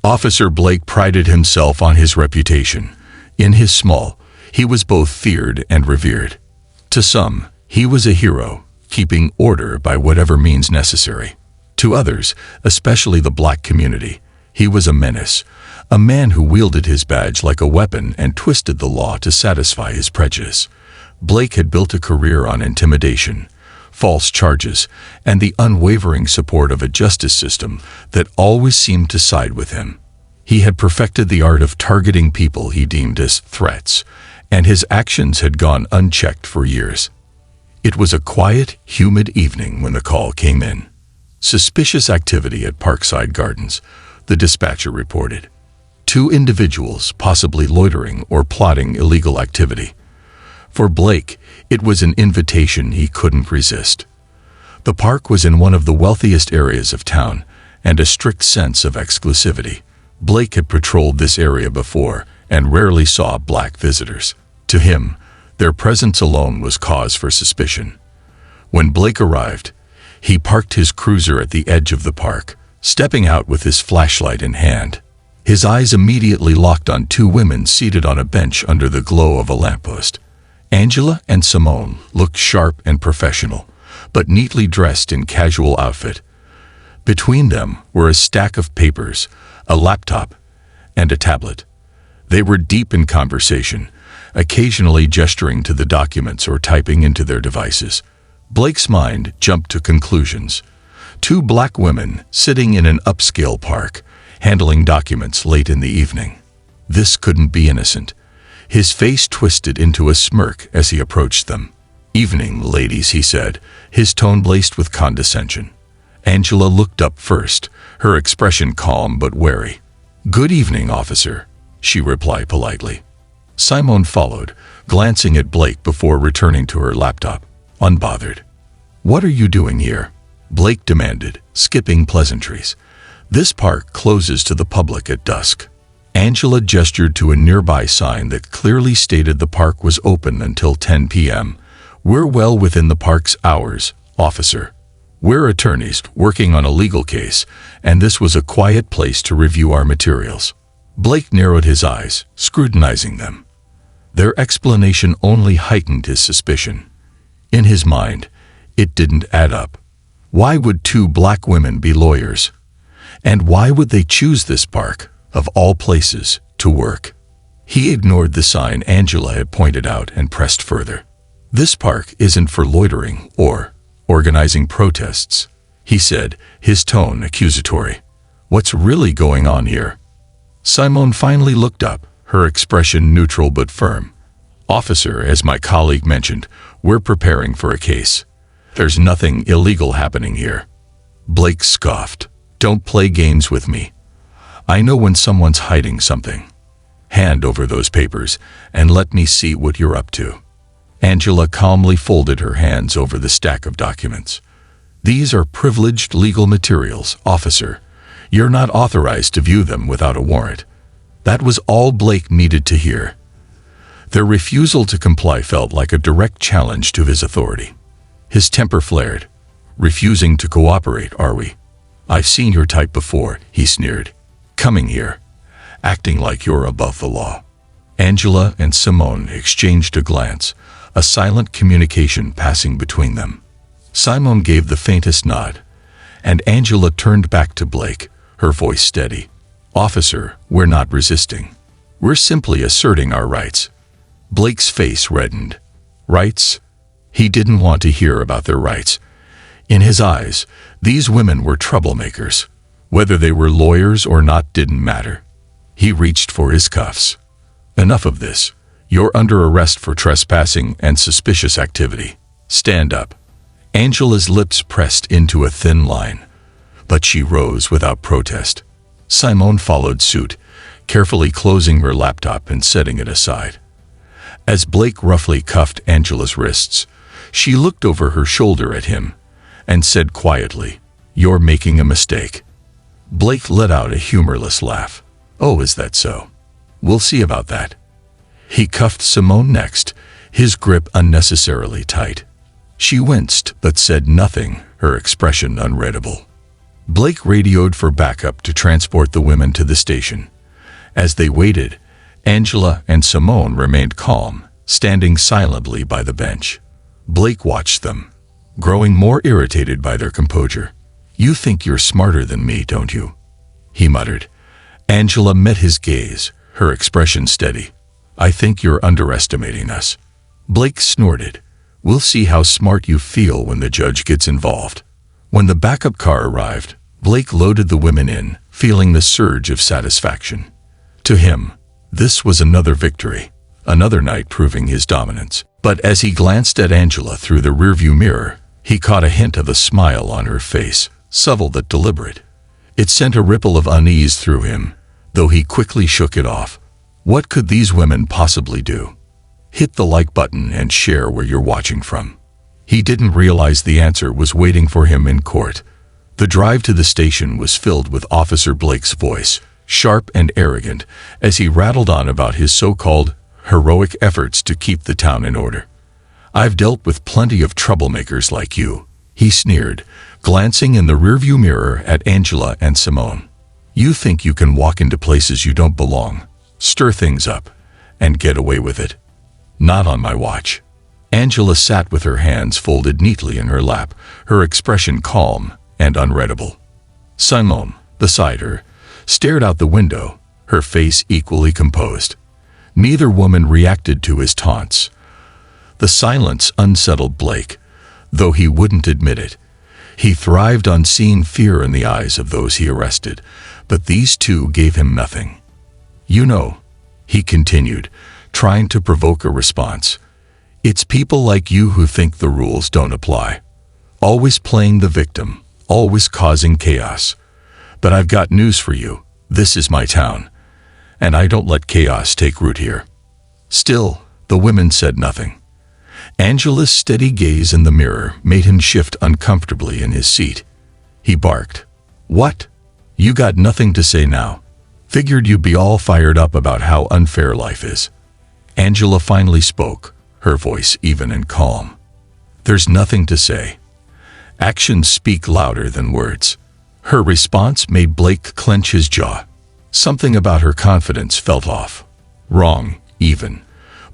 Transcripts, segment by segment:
Officer Blake prided himself on his reputation. In his small, he was both feared and revered. To some, he was a hero, keeping order by whatever means necessary. To others, especially the black community, he was a menace, a man who wielded his badge like a weapon and twisted the law to satisfy his prejudice. Blake had built a career on intimidation, false charges, and the unwavering support of a justice system that always seemed to side with him. He had perfected the art of targeting people he deemed as threats, and his actions had gone unchecked for years. It was a quiet, humid evening when the call came in. Suspicious activity at Parkside Gardens, the dispatcher reported. 2 individuals possibly loitering or plotting illegal activity. For Blake, it was an invitation he couldn't resist. The park was in one of the wealthiest areas of town, and a strict sense of exclusivity. Blake had patrolled this area before and rarely saw black visitors. To him, their presence alone was cause for suspicion. When Blake arrived, he parked his cruiser at the edge of the park, stepping out with his flashlight in hand. His eyes immediately locked on 2 women seated on a bench under the glow of a lamppost. Angela and Simone looked sharp and professional, but neatly dressed in casual outfit. Between them were a stack of papers, a laptop, and a tablet. They were deep in conversation, occasionally gesturing to the documents or typing into their devices. Blake's mind jumped to conclusions. 2 black women sitting in an upscale park, handling documents late in the evening. This couldn't be innocent. His face twisted into a smirk as he approached them. "Evening, ladies," he said, his tone laced with condescension. Angela looked up first, her expression calm but wary. "Good evening, officer," she replied politely. Simone followed, glancing at Blake before returning to her laptop, unbothered. "What are you doing here?" Blake demanded, skipping pleasantries. "This park closes to the public at dusk." Angela gestured to a nearby sign that clearly stated the park was open until 10 p.m. "We're well within the park's hours, officer. We're attorneys working on a legal case, and this was a quiet place to review our materials." Blake narrowed his eyes, scrutinizing them. Their explanation only heightened his suspicion. In his mind, it didn't add up. Why would 2 black women be lawyers? And why would they choose this park, of all places, to work? He ignored the sign Angela had pointed out and pressed further. "This park isn't for loitering or organizing protests," he said, his tone accusatory. "What's really going on here?" Simone finally looked up, her expression neutral but firm. "Officer, as my colleague mentioned, we're preparing for a case. There's nothing illegal happening here." Blake scoffed. "Don't play games with me. I know when someone's hiding something. Hand over those papers and let me see what you're up to." Angela calmly folded her hands over the stack of documents. "These are privileged legal materials, officer. You're not authorized to view them without a warrant." That was all Blake needed to hear. Their refusal to comply felt like a direct challenge to his authority. His temper flared. "Refusing to cooperate, are we? I've seen your type before," he sneered. "Coming here, acting like you're above the law." Angela and Simone exchanged a glance, a silent communication passing between them. Simone gave the faintest nod, and Angela turned back to Blake, her voice steady. "Officer, we're not resisting. We're simply asserting our rights." Blake's face reddened. Rights? He didn't want to hear about their rights. In his eyes, these women were troublemakers. Whether they were lawyers or not didn't matter. He reached for his cuffs. "Enough of this. You're under arrest for trespassing and suspicious activity. Stand up." Angela's lips pressed into a thin line, but she rose without protest. Simone followed suit, carefully closing her laptop and setting it aside. As Blake roughly cuffed Angela's wrists, she looked over her shoulder at him and said quietly, "You're making a mistake." Blake let out a humorless laugh. "Oh, is that so? We'll see about that." He cuffed Simone next, his grip unnecessarily tight. She winced but said nothing, her expression unreadable. Blake radioed for backup to transport the women to the station. As they waited, Angela and Simone remained calm, standing silently by the bench. Blake watched them, growing more irritated by their composure. "You think you're smarter than me, don't you?" he muttered. Angela met his gaze, her expression steady. "I think you're underestimating us." Blake snorted. "We'll see how smart you feel when the judge gets involved." When the backup car arrived, Blake loaded the women in, feeling the surge of satisfaction. To him, this was another victory, another night proving his dominance. But as he glanced at Angela through the rearview mirror, he caught a hint of a smile on her face, subtle but deliberate. It sent a ripple of unease through him, though he quickly shook it off. What could these women possibly do? Hit the like button and share where you're watching from. He didn't realize the answer was waiting for him in court. The drive to the station was filled with Officer Blake's voice, sharp and arrogant, as he rattled on about his so-called heroic efforts to keep the town in order. "I've dealt with plenty of troublemakers like you," he sneered, glancing in the rearview mirror at Angela and Simone. "You think you can walk into places you don't belong, stir things up, and get away with it? Not on my watch." Angela sat with her hands folded neatly in her lap, her expression calm and unreadable. Simone, beside her, stared out the window, her face equally composed. Neither woman reacted to his taunts. The silence unsettled Blake, though he wouldn't admit it. He thrived on seeing fear in the eyes of those he arrested, but these two gave him nothing. "You know," he continued, trying to provoke a response, "it's people like you who think the rules don't apply. Always playing the victim, always causing chaos. But I've got news for you. This is my town, and I don't let chaos take root here." Still, the women said nothing. Angela's steady gaze in the mirror made him shift uncomfortably in his seat. He barked, "What? You got nothing to say now? Figured you'd be all fired up about how unfair life is." Angela finally spoke, her voice even and calm. "There's nothing to say. Actions speak louder than words." Her response made Blake clench his jaw. Something about her confidence felt off. Wrong, even.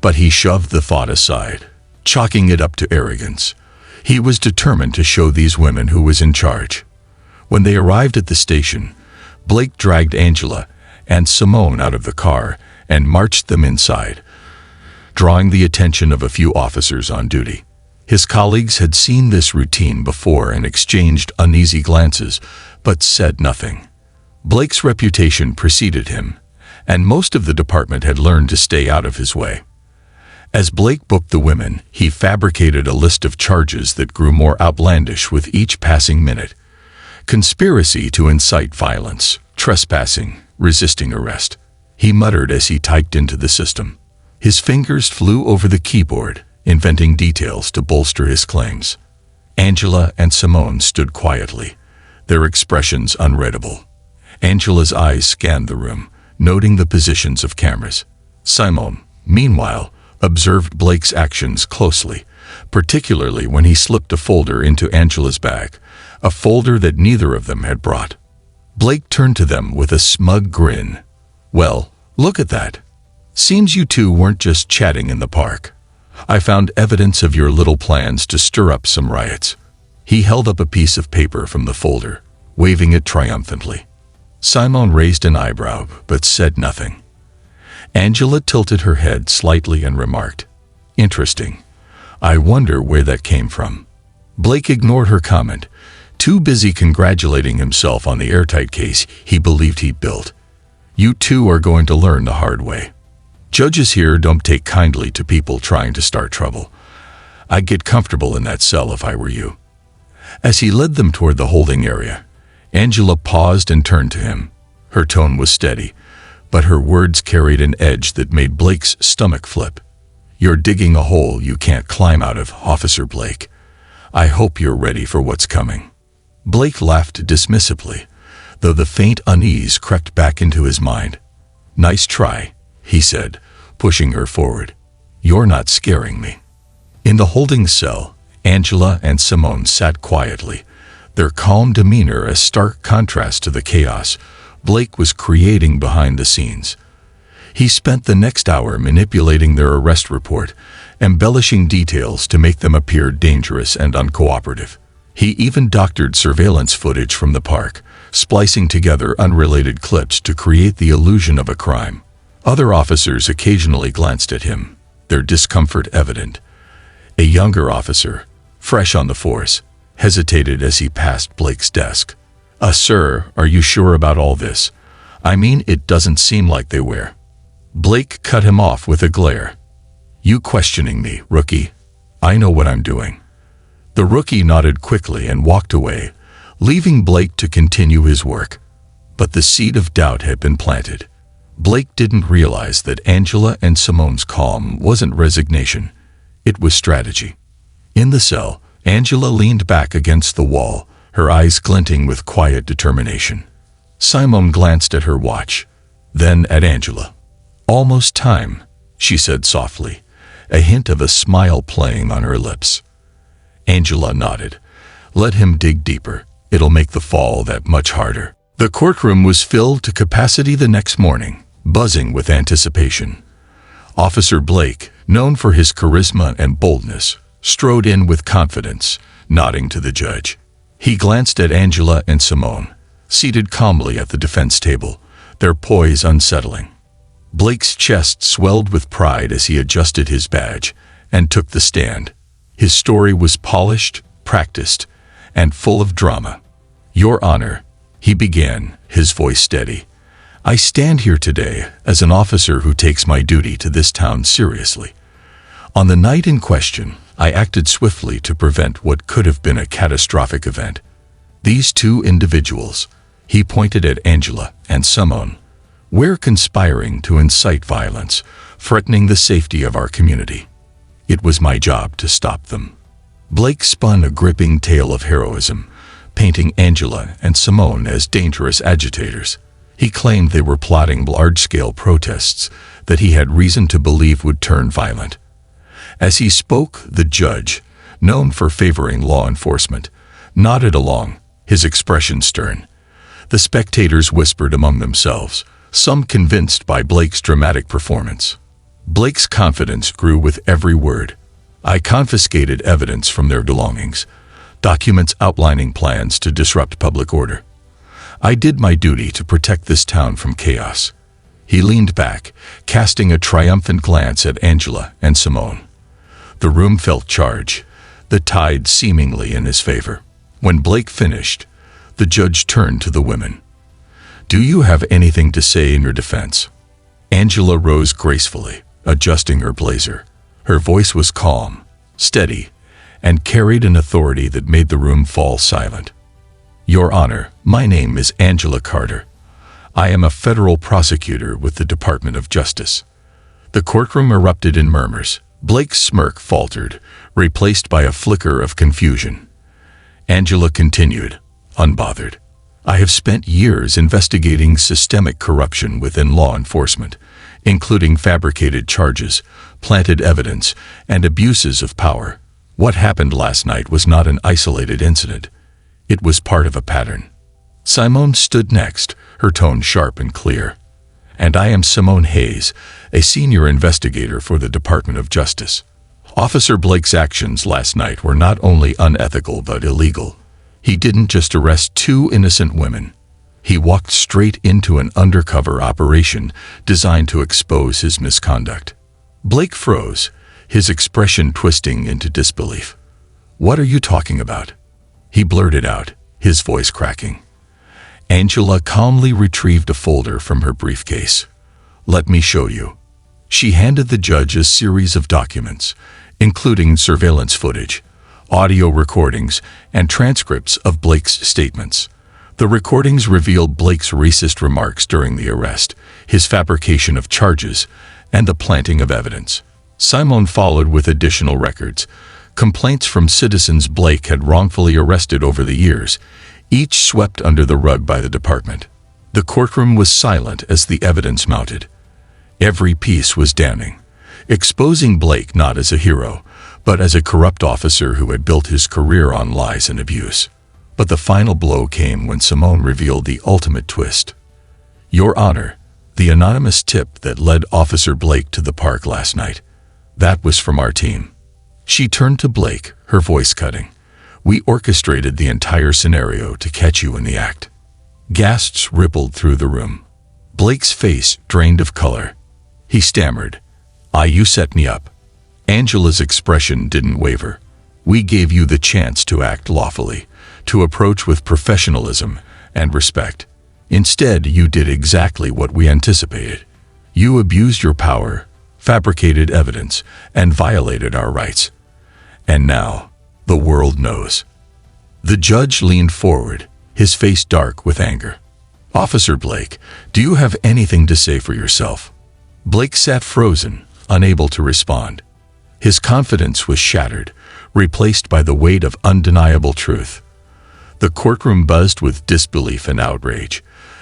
But he shoved the thought aside, chalking it up to arrogance. He was determined to show these women who was in charge. When they arrived at the station, Blake dragged Angela and Simone out of the car and marched them inside, drawing the attention of a few officers on duty. His colleagues had seen this routine before and exchanged uneasy glances, but said nothing. Blake's reputation preceded him, and most of the department had learned to stay out of his way. As Blake booked the women, he fabricated a list of charges that grew more outlandish with each passing minute. Conspiracy to incite violence, trespassing, resisting arrest. He muttered as he typed into the system. His fingers flew over the keyboard, inventing details to bolster his claims. Angela and Simone stood quietly, their expressions unreadable. Angela's eyes scanned the room, noting the positions of cameras. Simone, meanwhile, observed Blake's actions closely, particularly when he slipped a folder into Angela's bag, a folder that neither of them had brought. Blake turned to them with a smug grin. "Well, look at that. Seems you two weren't just chatting in the park. I found evidence of your little plans to stir up some riots." He held up a piece of paper from the folder, waving it triumphantly. Simone raised an eyebrow, but said nothing. Angela tilted her head slightly and remarked, "Interesting. I wonder where that came from." Blake ignored her comment, too busy congratulating himself on the airtight case he believed he'd built. "You two are going to learn the hard way. Judges here don't take kindly to people trying to start trouble. I'd get comfortable in that cell if I were you." As he led them toward the holding area, Angela paused and turned to him. Her tone was steady, but her words carried an edge that made Blake's stomach flip. "You're digging a hole you can't climb out of, Officer Blake. I hope you're ready for what's coming." Blake laughed dismissively, though the faint unease crept back into his mind. "Nice try," he said, pushing her forward. "You're not scaring me." In the holding cell, Angela and Simone sat quietly, their calm demeanor a stark contrast to the chaos Blake was creating behind the scenes. He spent the next hour manipulating their arrest report, embellishing details to make them appear dangerous and uncooperative. He even doctored surveillance footage from the park, splicing together unrelated clips to create the illusion of a crime. Other officers occasionally glanced at him, their discomfort evident. A younger officer, fresh on the force, hesitated as he passed Blake's desk. Sir, are you sure about all this? I mean, it doesn't seem like they were." Blake cut him off with a glare. "You questioning me, rookie? I know what I'm doing." The rookie nodded quickly and walked away, leaving Blake to continue his work. But the seed of doubt had been planted. Blake didn't realize that Angela and Simone's calm wasn't resignation. It was strategy. In the cell, Angela leaned back against the wall, her eyes glinting with quiet determination. Simone glanced at her watch, then at Angela. "Almost time," she said softly, a hint of a smile playing on her lips. Angela nodded. "Let him dig deeper. It'll make the fall that much harder." The courtroom was filled to capacity the next morning, buzzing with anticipation. Officer Blake, known for his charisma and boldness, strode in with confidence, nodding to the judge. He glanced at Angela and Simone, seated calmly at the defense table, their poise unsettling. Blake's chest swelled with pride as he adjusted his badge and took the stand. His story was polished, practiced, and full of drama. "Your Honor," he began, his voice steady, "I stand here today as an officer who takes my duty to this town seriously. On the night in question, I acted swiftly to prevent what could have been a catastrophic event. These two individuals," he pointed at Angela and Simone, "were conspiring to incite violence, threatening the safety of our community. It was my job to stop them." Blake spun a gripping tale of heroism, painting Angela and Simone as dangerous agitators. He claimed they were plotting large-scale protests that he had reason to believe would turn violent. As he spoke, the judge, known for favoring law enforcement, nodded along, his expression stern. The spectators whispered among themselves, some convinced by Blake's dramatic performance. Blake's confidence grew with every word. "I confiscated evidence from their belongings, documents outlining plans to disrupt public order. I did my duty to protect this town from chaos." He leaned back, casting a triumphant glance at Angela and Simone. The room felt charged, the tide seemingly in his favor. When Blake finished, the judge turned to the women. "Do you have anything to say in your defense?" Angela rose gracefully, adjusting her blazer. Her voice was calm, steady, and carried an authority that made the room fall silent. "Your Honor, my name is Angela Carter. I am a federal prosecutor with the Department of Justice." The courtroom erupted in murmurs. Blake's smirk faltered, replaced by a flicker of confusion. Angela continued, unbothered. "I have spent years investigating systemic corruption within law enforcement, including fabricated charges, planted evidence, and abuses of power. What happened last night was not an isolated incident. It was part of a pattern." Simone stood next, her tone sharp and clear. "And I am Simone Hayes, a senior investigator for the Department of Justice. Officer Blake's actions last night were not only unethical but illegal. He didn't just arrest two innocent women. He walked straight into an undercover operation designed to expose his misconduct." Blake froze, his expression twisting into disbelief. "What are you talking about?" he blurted out, his voice cracking. Angela calmly retrieved a folder from her briefcase. "Let me show you." She handed the judge a series of documents, including surveillance footage, audio recordings, and transcripts of Blake's statements. The recordings revealed Blake's racist remarks during the arrest, his fabrication of charges, and the planting of evidence. Simone followed with additional records, complaints from citizens Blake had wrongfully arrested over the years, each swept under the rug by the department. The courtroom was silent as the evidence mounted. Every piece was damning, exposing Blake not as a hero, but as a corrupt officer who had built his career on lies and abuse. But the final blow came when Simone revealed the ultimate twist. "Your Honor, the anonymous tip that led Officer Blake to the park last night, that was from our team." She turned to Blake, her voice cutting. "We orchestrated the entire scenario to catch you in the act." Gasps rippled through the room. Blake's face drained of color. He stammered, "You set me up." Angela's expression didn't waver. "We gave you the chance to act lawfully, to approach with professionalism and respect. Instead, you did exactly what we anticipated. You abused your power, fabricated evidence, and violated our rights. And now, the world knows." The judge leaned forward, his face dark with anger. "Officer Blake, do you have anything to say for yourself?" Blake sat frozen, unable to respond. His confidence was shattered, replaced by the weight of undeniable truth. The courtroom buzzed with disbelief and outrage,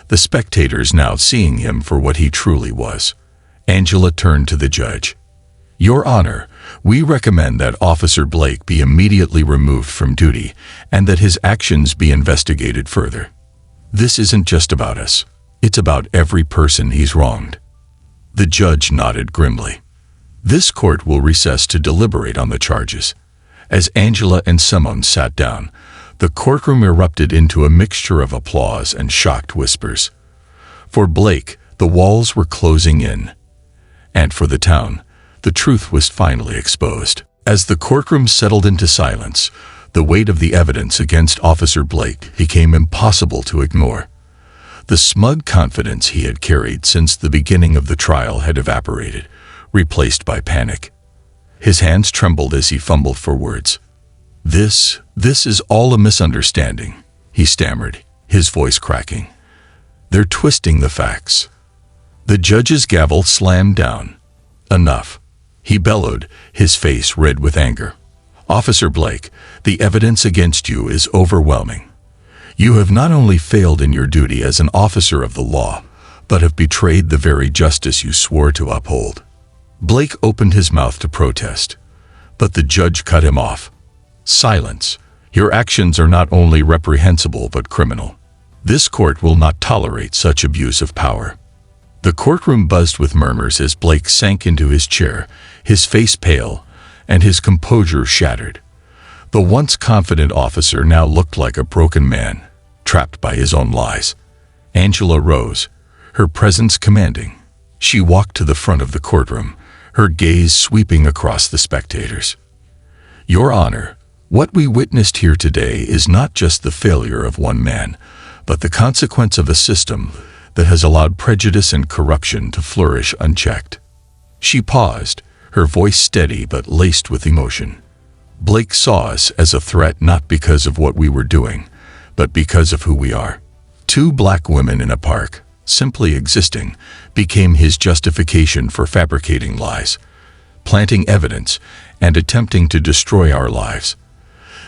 the spectators now seeing him for what he truly was. Angela turned to the judge. "Your Honor, we recommend that Officer Blake be immediately removed from duty and that his actions be investigated further. This isn't just about us. It's about every person he's wronged." The judge nodded grimly. "This court will recess to deliberate on the charges." As Angela and Simone sat down, the courtroom erupted into a mixture of applause and shocked whispers. For Blake, the walls were closing in. And for the town, the truth was finally exposed. As the courtroom settled into silence, the weight of the evidence against Officer Blake became impossible to ignore. The smug confidence he had carried since the beginning of the trial had evaporated, replaced by panic. His hands trembled as he fumbled for words. This is all a misunderstanding," he stammered, his voice cracking. "They're twisting the facts." The judge's gavel slammed down. "Enough," he bellowed, his face red with anger. "Officer Blake, the evidence against you is overwhelming. You have not only failed in your duty as an officer of the law, but have betrayed the very justice you swore to uphold." Blake opened his mouth to protest, but the judge cut him off. "Silence. Your actions are not only reprehensible but criminal. This court will not tolerate such abuse of power." The courtroom buzzed with murmurs as Blake sank into his chair, his face pale, and his composure shattered. The once confident officer now looked like a broken man, trapped by his own lies. Angela rose, her presence commanding. She walked to the front of the courtroom, her gaze sweeping across the spectators. "Your Honor, what we witnessed here today is not just the failure of one man, but the consequence of a system that has allowed prejudice and corruption to flourish unchecked." She paused, her voice steady but laced with emotion. "Blake saw us as a threat not because of what we were doing, but because of who we are. Two black women in a park, simply existing, became his justification for fabricating lies, planting evidence, and attempting to destroy our lives.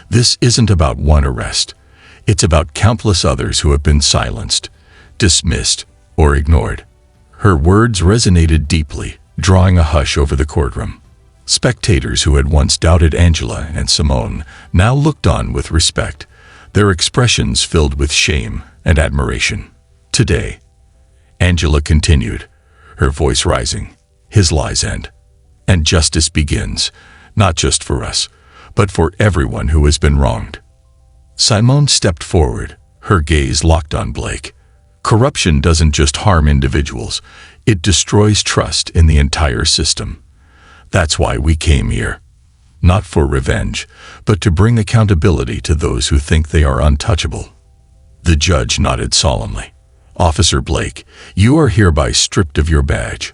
This isn't about one arrest. It's about countless others who have been silenced, dismissed, or ignored." Her words resonated deeply, drawing a hush over the courtroom. Spectators who had once doubted Angela and Simone now looked on with respect, their expressions filled with shame and admiration. "Today," Angela continued, her voice rising, "his lies end. And justice begins, not just for us, but for everyone who has been wronged." Simone stepped forward, her gaze locked on Blake. "Corruption doesn't just harm individuals, it destroys trust in the entire system. That's why we came here. Not for revenge, but to bring accountability to those who think they are untouchable." The judge nodded solemnly. "Officer Blake, you are hereby stripped of your badge.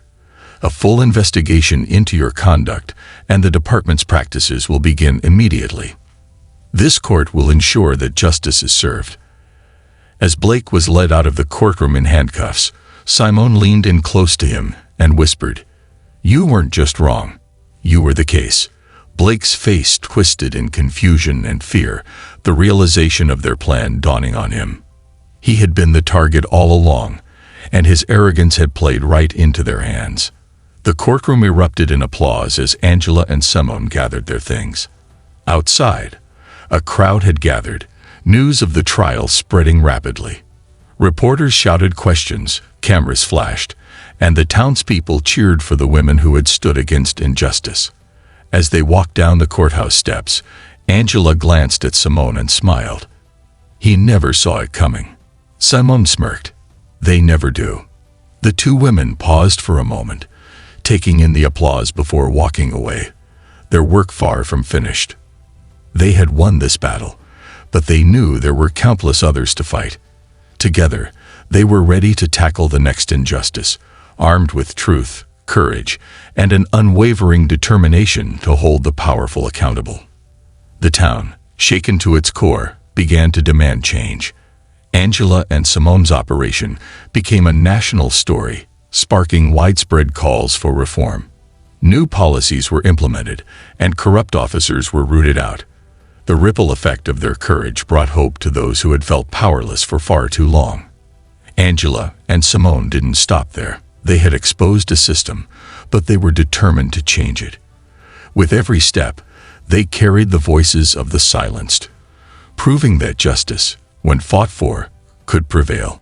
A full investigation into your conduct and the department's practices will begin immediately. This court will ensure that justice is served." As Blake was led out of the courtroom in handcuffs, Simone leaned in close to him and whispered, "You weren't just wrong. You were the case." Blake's face twisted in confusion and fear, the realization of their plan dawning on him. He had been the target all along, and his arrogance had played right into their hands. The courtroom erupted in applause as Angela and Simone gathered their things. Outside, a crowd had gathered, news of the trial spreading rapidly. Reporters shouted questions, cameras flashed, and the townspeople cheered for the women who had stood against injustice. As they walked down the courthouse steps, Angela glanced at Simone and smiled. He never saw it coming. Simone smirked. They never do. The two women paused for a moment, taking in the applause before walking away, their work far from finished. They had won this battle, but they knew there were countless others to fight. Together, they were ready to tackle the next injustice, armed with truth, courage, and an unwavering determination to hold the powerful accountable. The town, shaken to its core, began to demand change. Angela and Simone's operation became a national story, sparking widespread calls for reform. New policies were implemented, and corrupt officers were rooted out. The ripple effect of their courage brought hope to those who had felt powerless for far too long. Angela and Simone didn't stop there. They had exposed a system, but they were determined to change it. With every step, they carried the voices of the silenced, proving that justice, when fought for, could prevail.